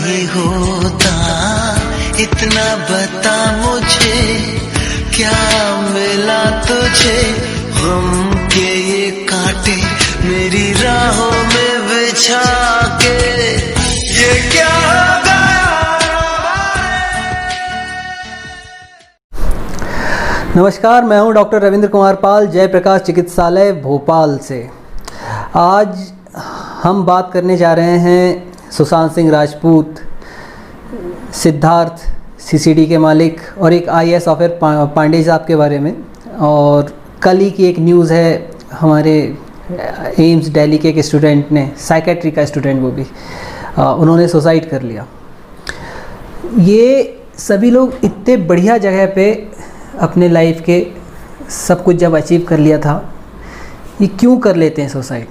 नहीं होता, इतना बता मुझे, क्या मिला तुझे? गम के ये कांटे मेरी राहों में बिछा के, ये क्या हो गया? नमस्कार, मैं हूं डॉक्टर रविंद्र कुमार पाल, जयप्रकाश चिकित्सालय भोपाल से। आज हम बात करने जा रहे हैं सुशांत सिंह राजपूत, सिद्धार्थ सीसीडी के मालिक और एक आईएएस ऑफिसर पांडे साहब के बारे में। और कल ही की एक न्यूज़ है, हमारे एम्स दिल्ली के एक स्टूडेंट ने, साइकेट्री का स्टूडेंट वो भी, उन्होंने सुसाइड कर लिया। ये सभी लोग इतने बढ़िया जगह पे अपने लाइफ के सब कुछ जब अचीव कर लिया था, ये क्यों कर लेते हैं सुसाइड?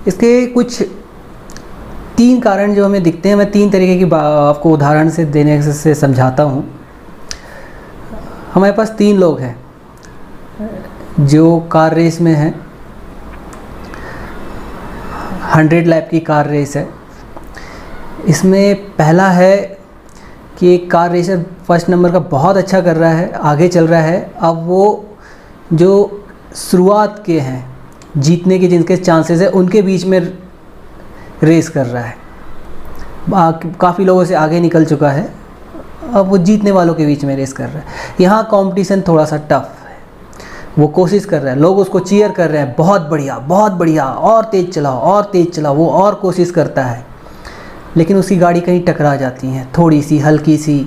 इसके कुछ 3 कारण जो हमें दिखते हैं। मैं 3 तरीके की आपको उदाहरण से देने से समझाता हूँ। हमारे पास 3 लोग हैं जो कार रेस में हैं। 100 लैप की कार रेस है। इसमें पहला है कि एक कार रेसर फर्स्ट नंबर का बहुत अच्छा कर रहा है, आगे चल रहा है। अब वो जो शुरुआत के हैं जीतने के, जिनके चांसेस है, उनके बीच में रेस कर रहा है। काफ़ी लोगों से आगे निकल चुका है, अब वो जीतने वालों के बीच में रेस कर रहा है। यहाँ कंपटीशन थोड़ा सा टफ है। वो कोशिश कर रहा है, लोग उसको चीयर कर रहे हैं, बहुत बढ़िया, और तेज़ चलाओ। वो और कोशिश करता है, लेकिन उसकी गाड़ी कहीं टकरा जाती है, थोड़ी सी हल्की सी,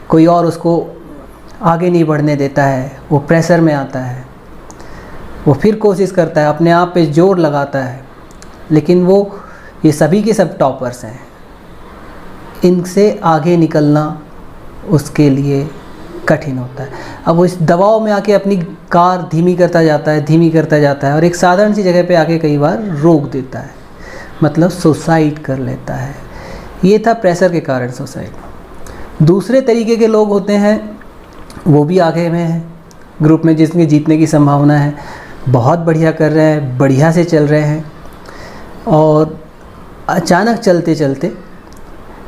कोई और उसको आगे नहीं बढ़ने देता है। वो प्रेशर में आता है, वो फिर कोशिश करता है, अपने आप पे जोर लगाता है, लेकिन ये सभी के सब टॉपर्स हैं। इनसे आगे निकलना उसके लिए कठिन होता है। अब वो इस दबाव में आके अपनी कार धीमी करता जाता है और एक साधारण सी जगह पे आके कई बार रोक देता है, मतलब सुसाइड कर लेता है। ये था प्रेशर के कारण सुसाइड। दूसरे तरीके के लोग होते हैं, वो भी आगे में हैं ग्रुप में, जिसमें जीतने की संभावना है, बहुत बढ़िया कर रहे हैं, बढ़िया से चल रहे हैं, और अचानक चलते चलते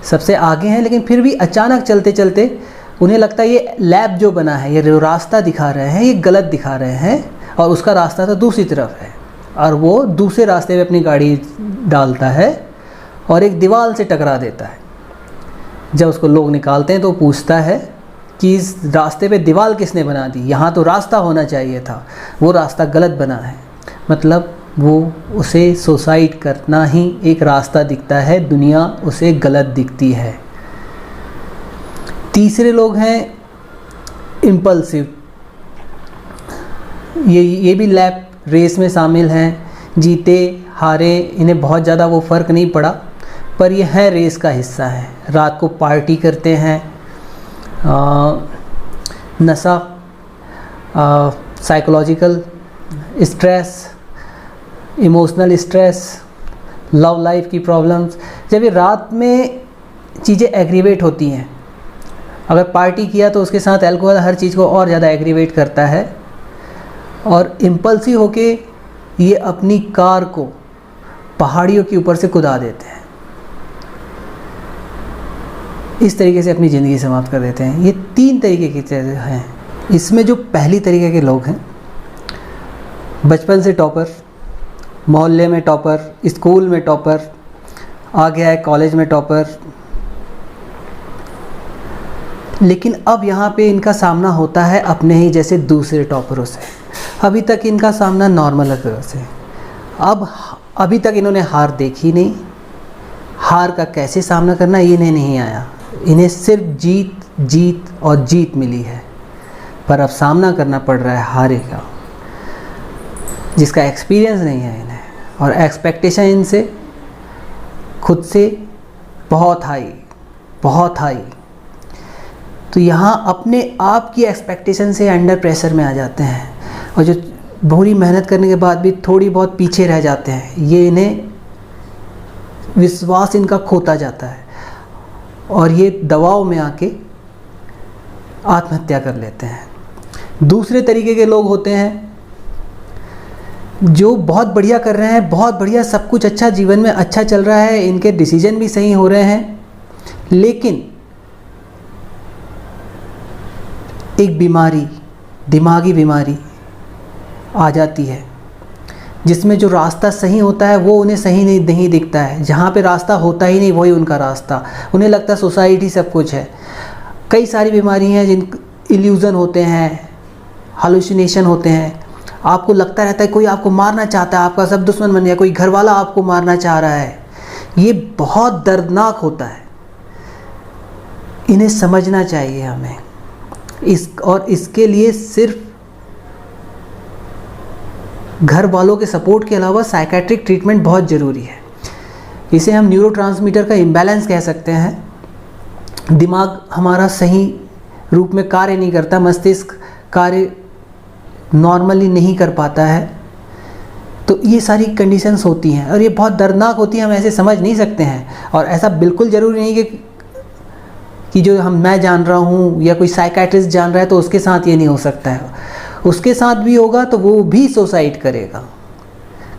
सबसे आगे हैं, लेकिन फिर भी अचानक चलते चलते उन्हें लगता है ये लैब जो बना है, ये जो रास्ता दिखा रहे हैं, ये गलत दिखा रहे हैं, और उसका रास्ता तो दूसरी तरफ है। और वो दूसरे रास्ते पे अपनी गाड़ी डालता है और एक दीवार से टकरा देता है। जब उसको लोग निकालते हैं तो पूछता है कि इस रास्ते पे दीवार किसने बना दी? यहाँ तो रास्ता होना चाहिए था, वो रास्ता गलत बना है। मतलब उसे सुसाइड करना ही एक रास्ता दिखता है, दुनिया उसे गलत दिखती है। तीसरे लोग हैं इम्पल्सिव। ये भी लैप रेस में शामिल हैं, जीते हारे इन्हें बहुत ज़्यादा वो फ़र्क नहीं पड़ा, पर ये है रेस का हिस्सा है। रात को पार्टी करते हैं, नशा, psychological stress, emotional stress, love life की प्रॉब्लम्स। जब ये रात में चीज़ें एग्रीवेट होती हैं, अगर पार्टी किया तो उसके साथ अल्कोहल हर चीज़ को और ज़्यादा एग्रीवेट करता है, और इम्पल्सिव होके ये अपनी कार को पहाड़ियों के ऊपर से कूदा देते हैं। इस तरीके से अपनी ज़िंदगी समाप्त कर देते हैं। ये 3 तरीके की चीज़ें हैं। इसमें जो पहली तरीके के लोग हैं, बचपन से टॉपर, मोहल्ले में टॉपर, स्कूल में टॉपर, आ गया है कॉलेज में टॉपर, लेकिन अब यहाँ पे इनका सामना होता है अपने ही जैसे दूसरे टॉपरों से। अभी तक इनका सामना नॉर्मल तरह से, अभी तक इन्होंने हार देखी नहीं, हार का कैसे सामना करना ये इन्हें नहीं आया। इन्हें सिर्फ जीत मिली है, पर अब सामना करना पड़ रहा है हारे का, जिसका एक्सपीरियंस नहीं है इन्हें, और एक्सपेक्टेशन इनसे खुद से बहुत हाई। तो यहाँ अपने आप की एक्सपेक्टेशन से अंडर प्रेशर में आ जाते हैं, और जो बुरी मेहनत करने के बाद भी थोड़ी बहुत पीछे रह जाते हैं। ये इन्हें विश्वास इनका खोता जाता है, और ये दबाव में आके आत्महत्या कर लेते हैं। दूसरे तरीके के लोग होते हैं जो बहुत बढ़िया कर रहे हैं, बहुत बढ़िया, सब कुछ अच्छा, जीवन में अच्छा चल रहा है, इनके डिसीजन भी सही हो रहे हैं, लेकिन एक बीमारी, दिमागी बीमारी आ जाती है जिसमें जो रास्ता सही होता है वो उन्हें सही नहीं दिखता है। जहाँ पे रास्ता होता ही नहीं वही उनका रास्ता, उन्हें लगता है सोसाइटी सब कुछ है। कई सारी बीमारी हैं जिन इल्यूज़न होते हैं, हालुसिनेशन होते हैं। आपको लगता रहता है कोई आपको मारना चाहता है, आपका सब दुश्मन बन गया, कोई घर वाला आपको मारना चाह रहा है। ये बहुत दर्दनाक होता है, इन्हें समझना चाहिए हमें। इसके लिए सिर्फ घर वालों के सपोर्ट के अलावा साइकेट्रिक ट्रीटमेंट बहुत ज़रूरी है। इसे हम न्यूरोट्रांसमीटर का इम्बैलेंस कह सकते हैं। दिमाग हमारा सही रूप में कार्य नहीं करता, मस्तिष्क कार्य नॉर्मली नहीं कर पाता है। तो ये सारी कंडीशंस होती हैं और ये बहुत दर्दनाक होती हैं, हम ऐसे समझ नहीं सकते हैं। और ऐसा बिल्कुल ज़रूरी नहीं कि जो मैं जान रहा हूँ या कोई साइकेट्रिस्ट जान रहा है तो उसके साथ ये नहीं हो सकता है। उसके साथ भी होगा तो वो भी सुसाइड करेगा।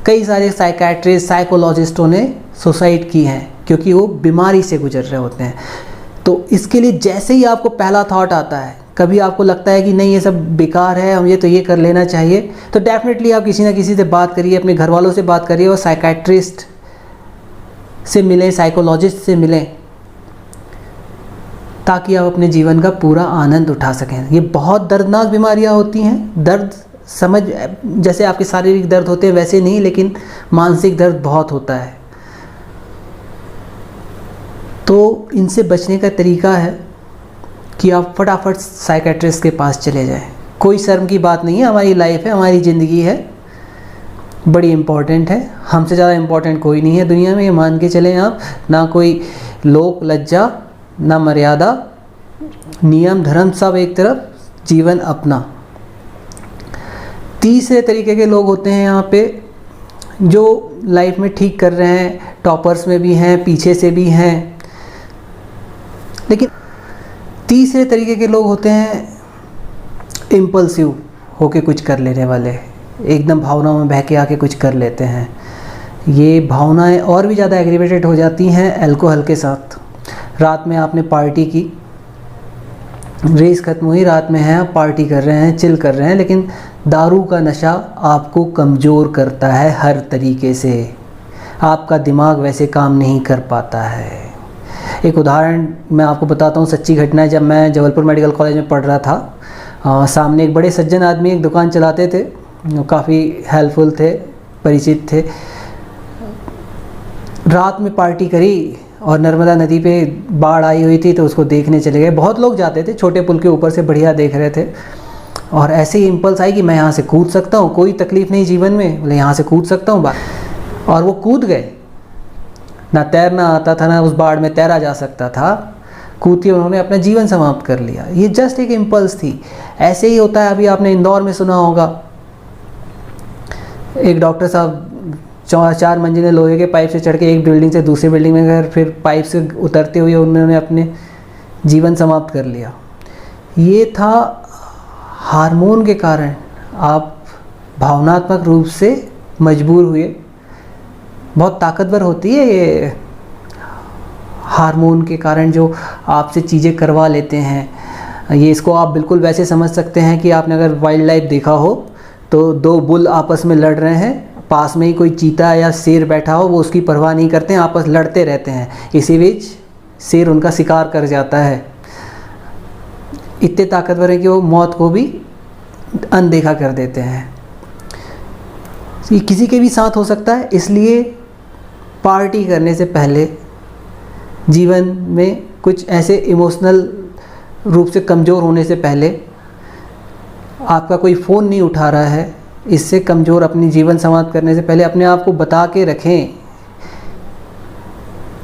कई सारे साइकेट्रिस्ट, साइकोलॉजिस्टों ने सुसाइड की हैं क्योंकि वो बीमारी से गुजर रहे होते हैं। तो इसके लिए जैसे ही आपको पहला थॉट आता है, कभी आपको लगता है कि नहीं ये सब बेकार है, हम ये कर लेना चाहिए, तो डेफिनेटली आप किसी ना किसी से बात करिए, अपने घर वालों से बात करिए और साइकेट्रिस्ट से मिलें, साइकोलॉजिस्ट से मिलें, ताकि आप अपने जीवन का पूरा आनंद उठा सकें। ये बहुत दर्दनाक बीमारियां होती हैं। दर्द जैसे आपके शारीरिक दर्द होते हैं वैसे नहीं, लेकिन मानसिक दर्द बहुत होता है। तो इनसे बचने का तरीका है कि आप फटाफट साइकेट्रिस्ट के पास चले जाएं। कोई शर्म की बात नहीं है, हमारी लाइफ है, हमारी ज़िंदगी है, बड़ी इम्पॉर्टेंट है। हमसे ज़्यादा इम्पॉर्टेंट कोई नहीं है दुनिया में, ये मान के चलें आप। ना कोई लोक लज्जा, ना मर्यादा, नियम धर्म सब एक तरफ, जीवन अपना। तीसरे तरीके के लोग होते हैं यहाँ पे जो लाइफ में ठीक कर रहे हैं, टॉपर्स में भी हैं, पीछे से भी हैं। लेकिन तीसरे तरीके के लोग होते हैं इम्पल्सिव होके कुछ कर लेने वाले, एकदम भावनाओं में बह के आके कुछ कर लेते हैं। ये भावनाएं और भी ज़्यादा एग्रीवेटेड हो जाती हैं अल्कोहल के साथ। रात में आपने पार्टी की, रेस ख़त्म हुई, रात में हैं आप पार्टी कर रहे हैं, चिल कर रहे हैं, लेकिन दारू का नशा आपको कमज़ोर करता है हर तरीके से। आपका दिमाग वैसे काम नहीं कर पाता है। एक उदाहरण मैं आपको बताता हूँ, सच्ची घटना है। जब मैं जबलपुर मेडिकल कॉलेज में पढ़ रहा था, सामने एक बड़े सज्जन आदमी एक दुकान चलाते थे, काफ़ी हेल्पफुल थे, परिचित थे। रात में पार्टी करी और नर्मदा नदी पे बाढ़ आई हुई थी तो उसको देखने चले गए। बहुत लोग जाते थे, छोटे पुल के ऊपर से बढ़िया देख रहे थे। और ऐसे ही इम्पल्स आई कि मैं यहाँ से कूद सकता हूँ, कोई तकलीफ़ नहीं जीवन में, बोले यहाँ से कूद सकता हूँ। और वो कूद गए। ना तैरना आता था, ना उस बाढ़ में तैरा जा सकता था। कूद के उन्होंने अपना जीवन समाप्त कर लिया। ये जस्ट एक इम्पल्स थी। ऐसे ही होता है, अभी आपने इंदौर में सुना होगा, एक डॉक्टर साहब 4 मंजिलें लोहे के पाइप से चढ़ के एक बिल्डिंग से दूसरी बिल्डिंग में गए, फिर पाइप से उतरते हुए उन्होंने अपने जीवन समाप्त कर लिया। ये था हार्मोन के कारण आप भावनात्मक रूप से मजबूर हुए। बहुत ताकतवर होती है ये हार्मोन के कारण जो आपसे चीज़ें करवा लेते हैं। ये इसको आप बिल्कुल वैसे समझ सकते हैं कि आपने अगर वाइल्ड लाइफ देखा हो तो 2 बुल आपस में लड़ रहे हैं, पास में ही कोई चीता या शेर बैठा हो, वो उसकी परवाह नहीं करते हैं, आपस लड़ते रहते हैं। इसी बीच शेर उनका शिकार कर जाता है। इतने ताकतवर है कि वो मौत को भी अनदेखा कर देते हैं। ये किसी के भी साथ हो सकता है। इसलिए पार्टी करने से पहले जीवन में कुछ ऐसे इमोशनल रूप से कमज़ोर होने से पहले, आपका कोई फ़ोन नहीं उठा रहा है, इससे कमज़ोर अपनी जीवन समाप्त करने से पहले अपने आप को बता के रखें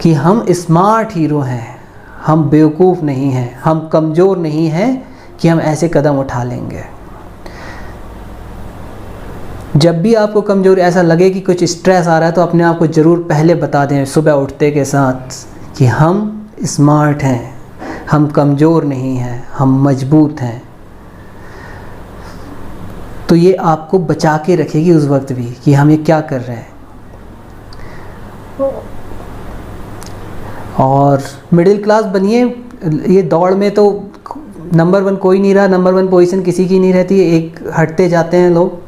कि हम स्मार्ट हीरो हैं, हम बेवकूफ़ नहीं हैं, हम कमज़ोर नहीं हैं कि हम ऐसे कदम उठा लेंगे। जब भी आपको कमज़ोर ऐसा लगे कि कुछ स्ट्रेस आ रहा है तो अपने आप को ज़रूर पहले बता दें सुबह उठते के साथ कि हम स्मार्ट हैं, हम कमज़ोर नहीं हैं, हम मजबूत हैं। तो ये आपको बचा के रखेगी उस वक्त भी कि हम ये क्या कर रहे हैं। और मिडिल क्लास बनिए। ये दौड़ में तो नंबर 1 कोई नहीं रहा, नंबर 1 पोजीशन किसी की नहीं रहती है, एक हटते जाते हैं लोग।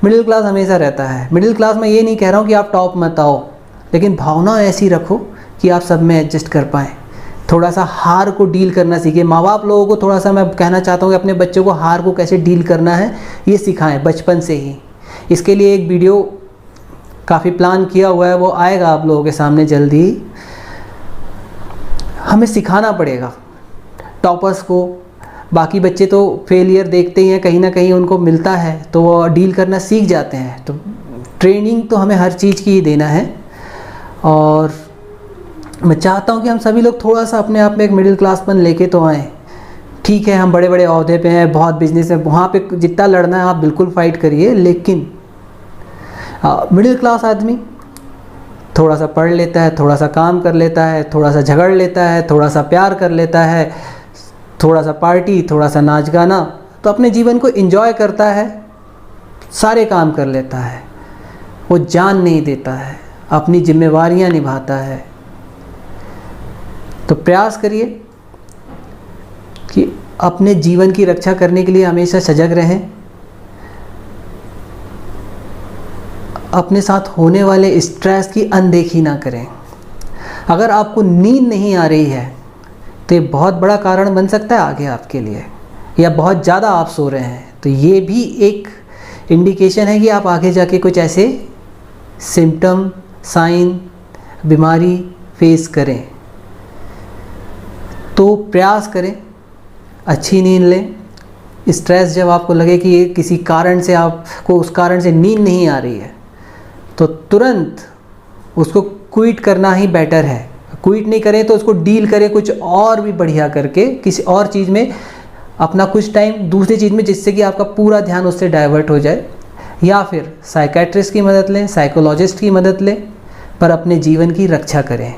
मिडिल क्लास हमेशा रहता है। मिडिल क्लास में ये नहीं कह रहा हूँ कि आप टॉप मत आओ, लेकिन भावना ऐसी रखो कि आप सब में एडजस्ट कर पाएँ। थोड़ा सा हार को डील करना सीखिए। माँ बाप लोगों को थोड़ा सा मैं कहना चाहता हूँ कि अपने बच्चों को हार को कैसे डील करना है ये सिखाएं बचपन से ही। इसके लिए एक वीडियो काफ़ी प्लान किया हुआ है, वो आएगा आप लोगों के सामने जल्दी ही। हमें सिखाना पड़ेगा टॉपर्स को। बाकी बच्चे तो फेलियर देखते ही हैं, कहीं ना कहीं उनको मिलता है तो वो डील करना सीख जाते हैं। तो ट्रेनिंग तो हमें हर चीज़ की ही देना है। और मैं चाहता हूँ कि हम सभी लोग थोड़ा सा अपने आप में एक मिडिल क्लासपन लेके तो आएँ। ठीक है, हम बड़े बड़े ओहदे पे हैं, बहुत बिजनेस है, वहाँ पे जितना लड़ना है आप बिल्कुल फाइट करिए, लेकिन मिडिल क्लास आदमी थोड़ा सा पढ़ लेता है, थोड़ा सा काम कर लेता है, थोड़ा सा झगड़ लेता है, थोड़ा सा प्यार कर लेता है, थोड़ा सा पार्टी, थोड़ा सा नाच गाना, तो अपने जीवन को एंजॉय करता है, सारे काम कर लेता है। वो जान नहीं देता है, अपनी जिम्मेवारियां निभाता है। तो प्रयास करिए कि अपने जीवन की रक्षा करने के लिए हमेशा सजग रहें। अपने साथ होने वाले स्ट्रेस की अनदेखी ना करें। अगर आपको नींद नहीं आ रही है तो ये बहुत बड़ा कारण बन सकता है आगे आपके लिए, या बहुत ज़्यादा आप सो रहे हैं तो ये भी एक इंडिकेशन है कि आप आगे जाके कुछ ऐसे सिम्टम, साइन, बीमारी फेस करें। तो प्रयास करें, अच्छी नींद लें। स्ट्रेस जब आपको लगे कि ये किसी कारण से आपको उस कारण से नींद नहीं आ रही है तो तुरंत उसको क्विट करना ही बेटर है। क्विट नहीं करें तो उसको डील करें कुछ और भी बढ़िया करके, किसी और चीज़ में अपना कुछ टाइम दूसरी चीज़ में, जिससे कि आपका पूरा ध्यान उससे डाइवर्ट हो जाए। या फिर साइकेट्रिस्ट की मदद लें, साइकोलॉजिस्ट की मदद लें, पर अपने जीवन की रक्षा करें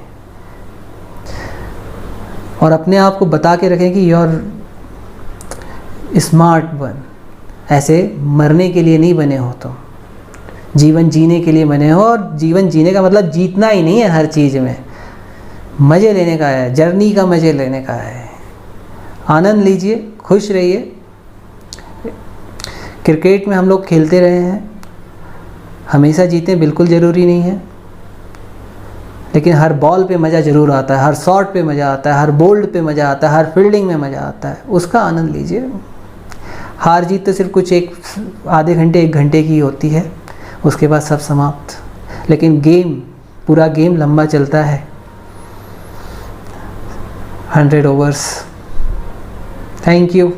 और अपने आप को बता के रखें कि यू आर स्मार्ट वन। ऐसे मरने के लिए नहीं बने हो तुम, जीवन जीने के लिए बने हो। और जीवन जीने का मतलब जीतना ही नहीं है, हर चीज़ में मज़े लेने का है, जर्नी का मज़े लेने का है। आनंद लीजिए, खुश रहिए। क्रिकेट में हम लोग खेलते रहे हैं, हमेशा जीते बिल्कुल ज़रूरी नहीं है, लेकिन हर बॉल पे मज़ा ज़रूर आता है, हर शॉट पे मज़ा आता है, हर बोल्ड पे मज़ा आता है, हर फील्डिंग में मज़ा आता है। उसका आनंद लीजिए। हार जीत तो सिर्फ कुछ आधे घंटे 1 घंटे की होती है, उसके बाद सब समाप्त। लेकिन पूरा गेम लंबा चलता है, 100 ओवर्स। Thank you.